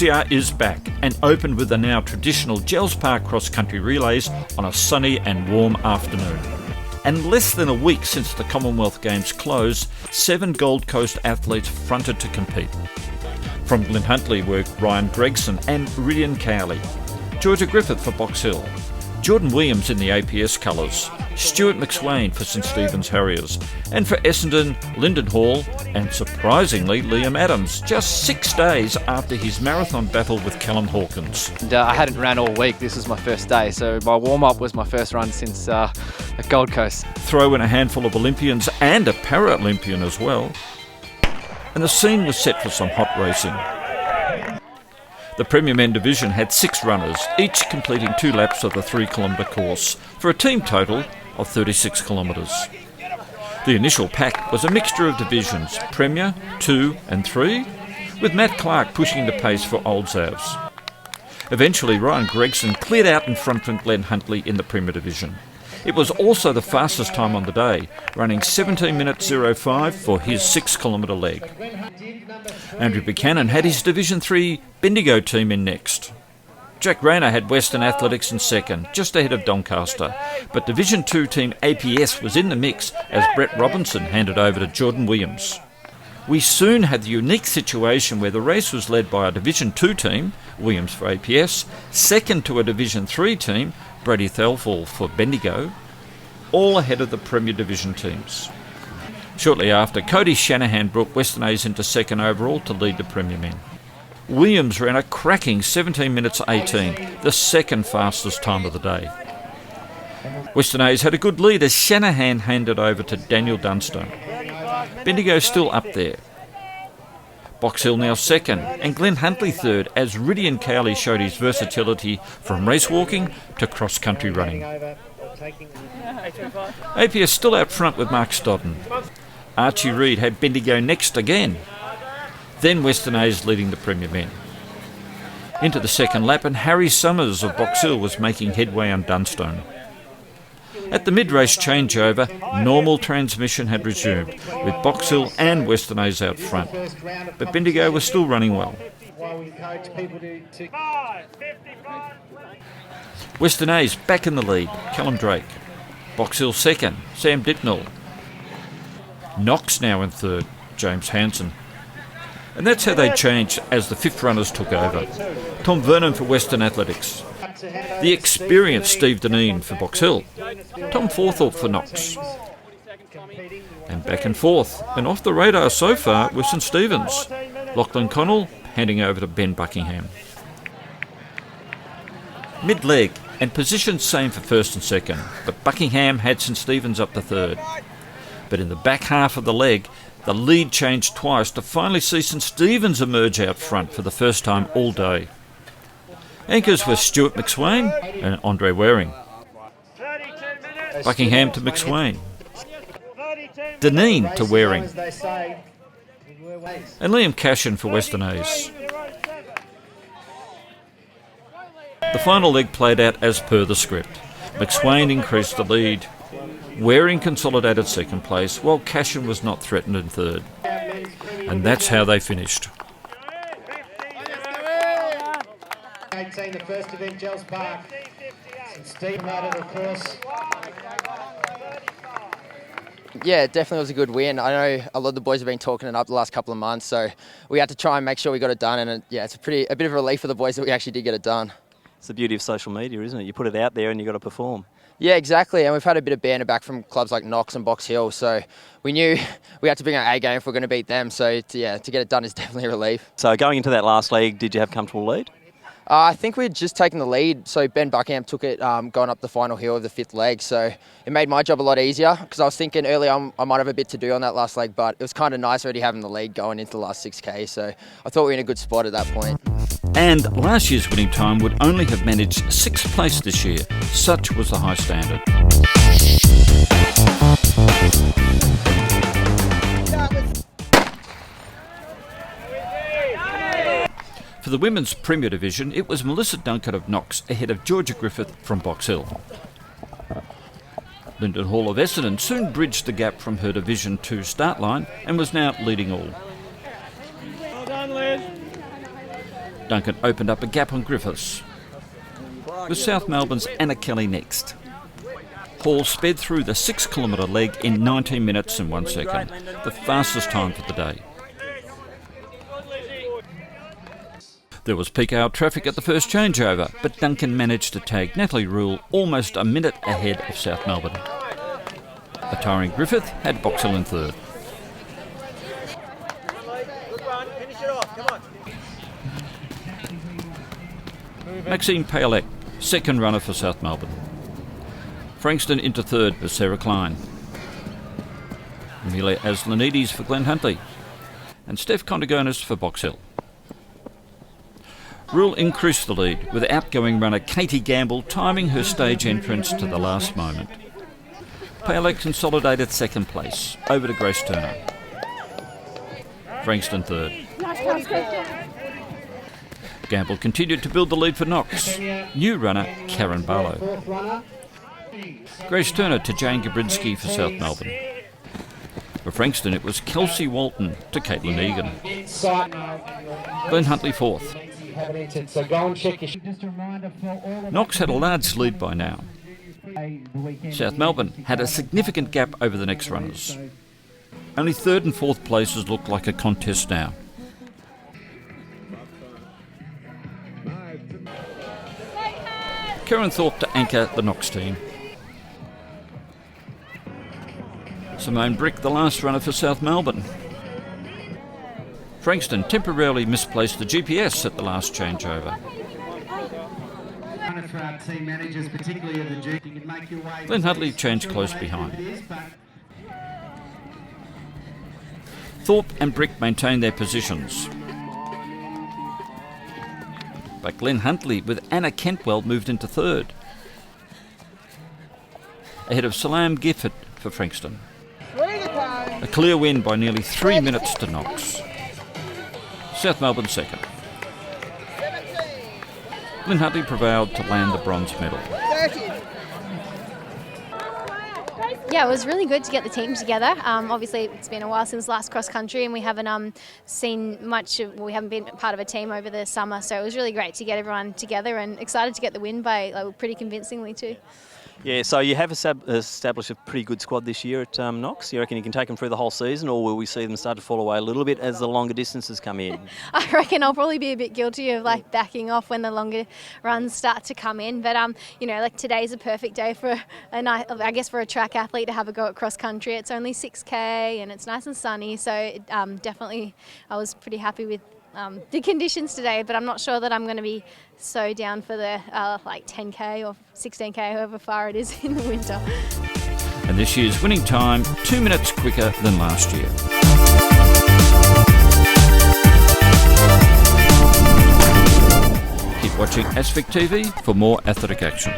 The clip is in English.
XCR is back and opened with the now traditional Jells Park cross-country relays on a sunny and warm afternoon. And less than a week since the Commonwealth Games closed, 7 Gold Coast athletes fronted to compete. From Glen Huntly were Ryan Gregson and Ridian Cowley, Georgia Griffith for Box Hill, Jordan Williams in the APS colours, Stuart McSwain for St Stephen's Harriers, and for Essendon, Lyndon Hall, and surprisingly Liam Adams, just 6 days after his marathon battle with Callum Hawkins. I hadn't ran all week, this was my first day, so my warm-up was my first run since at Gold Coast. Throw in a handful of Olympians and a Para-Olympian as well, and the scene was set for some hot racing. The Premier Men division had 6 runners, each completing 2 laps of the 3-kilometre course, for a team total of 36 kilometres. The initial pack was a mixture of divisions, Premier, 2 and 3, with Matt Clark pushing the pace for Old Zavs. Eventually Ryan Gregson cleared out in front from Glen Huntly in the Premier division. It was also the fastest time on the day, running 17 minutes 05 for his 6-kilometre leg. Andrew Buchanan had his Division 3 Bendigo team in next. Jack Rayner had Western Athletics in second, just ahead of Doncaster, but Division 2 team APS was in the mix as Brett Robinson handed over to Jordan Williams. We soon had the unique situation where the race was led by a Division 2 team, Williams for APS, second to a Division 3 team, Brady Thelfall for Bendigo, all ahead of the Premier Division teams. Shortly after, Cody Shanahan brought Western A's into second overall to lead the Premier Men. Williams ran a cracking 17 minutes 18, the second fastest time of the day. Western A's had a good lead as Shanahan handed over to Daniel Dunstone. Bendigo still up there. Box Hill now second, and Glen Huntly third as Ridian Cowley showed his versatility from race walking to cross-country running. APS still out front with Mark Stodden. Archie Reid had Bendigo next again. Then Western A's leading the Premier Men. Into the second lap, and Harry Summers of Box Hill was making headway on Dunstone. At the mid-race changeover, normal transmission had resumed, with Box Hill and Western A's out front. But Bendigo was still running well. Western A's back in the lead, Callum Drake. Box Hill second, Sam Ditnell. Knox now in third, James Hansen. And that's how they changed as the 5th runners took over. Tom Vernon for Western Athletics. The experienced Steve Deneen for Box Hill. Tom Forthorpe for Knox. And back and forth, and off the radar so far was St Stephen's. Lachlan Connell handing over to Ben Buckingham. Mid-leg, and position same for first and second, but Buckingham had St Stephen's up to third. But in the back half of the leg, the lead changed twice to finally see St Stephen's emerge out front for the first time all day. Anchors were Stuart McSwain and Andre Waring. Buckingham to McSwain. Deneen to Waring. And Liam Cashin for Western A's. The final leg played out as per the script. McSwain increased the lead. Waring consolidated second place, while Cashin was not threatened in third. And that's how they finished. 18, the first event, Jells Park. St Stephen out of the course. Yeah, it definitely was a good win. I know a lot of the boys have been talking it up the last couple of months, so we had to try and make sure we got it done. And it's a bit of a relief for the boys that we actually did get it done. It's the beauty of social media, isn't it? You put it out there and you got to perform. Yeah, exactly. And we've had a bit of banter back from clubs like Knox and Box Hill, so we knew we had to bring our A game if we're going to beat them. So to get it done is definitely a relief. So going into that last leg, did you have a comfortable lead? I think we'd just taken the lead, so Ben Buckingham took it going up the final hill of the 5th leg, so it made my job a lot easier because I was thinking early on I might have a bit to do on that last leg, but it was kind of nice already having the lead going into the last 6K, so I thought we were in a good spot at that point. And last year's winning time would only have managed 6th place this year. Such was the high standard. For the Women's Premier Division, it was Melissa Duncan of Knox ahead of Georgia Griffith from Box Hill. Lyndon Hall of Essendon soon bridged the gap from her Division 2 start line and was now leading all. Well done, Liz. Duncan opened up a gap on Griffiths, with South Melbourne's Anna Kelly next. Hall sped through the 6-kilometre leg in 19 minutes and 1 second, the fastest time for the day. There was peak hour traffic at the first changeover, but Duncan managed to tag Natalie Rule almost a minute ahead of South Melbourne. A tiring Griffith had Box Hill in third. Maxine Paolek, second runner for South Melbourne. Frankston into third with Sarah Klein. Amelia Aslanides for Glenn Huntley. And Steph Condigonis for Box Hill. Rule increased the lead with outgoing runner Katie Gamble timing her stage entrance to the last moment. Paolek consolidated second place, over to Grace Turner. Frankston third. Gamble continued to build the lead for Knox. New runner Karen Barlow. Grace Turner to Jane Gabrinsky for South Melbourne. For Frankston it was Kelsey Walton to Caitlin Egan. Glenn Huntley fourth. Knox had a large lead by now. South Melbourne had a significant gap over the next runners. Only third and fourth places looked like a contest now. Karen Thorpe to anchor the Knox team. Simone Brick, the last runner for South Melbourne. Frankston temporarily misplaced the GPS at the last changeover. Glenn Huntley changed close behind. Thorpe and Brick maintained their positions. But Glenn Huntley with Anna Kentwell moved into third, ahead of Salam Gifford for Frankston. A clear win by nearly 3 minutes to Knox. South Melbourne second. Glenn Huntley prevailed to land the bronze medal. Yeah, it was really good to get the team together. Obviously, it's been a while since last cross country, and we haven't seen much. We haven't been part of a team over the summer, so it was really great to get everyone together and excited to get the win by pretty convincingly too. Yeah, so you have established a pretty good squad this year at Knox. You reckon you can take them through the whole season, or will we see them start to fall away a little bit as the longer distances come in? I reckon I'll probably be a bit guilty of backing off when the longer runs start to come in. But today's a perfect day for for a track athlete to have a go at cross country. It's only 6K and it's nice and sunny, so definitely I was pretty happy with the conditions today, but I'm not sure that I'm going to be so down for the 10K or 16K, however far it is in the winter. And this year's winning time, 2 minutes quicker than last year. Keep watching Aspect TV for more athletic action.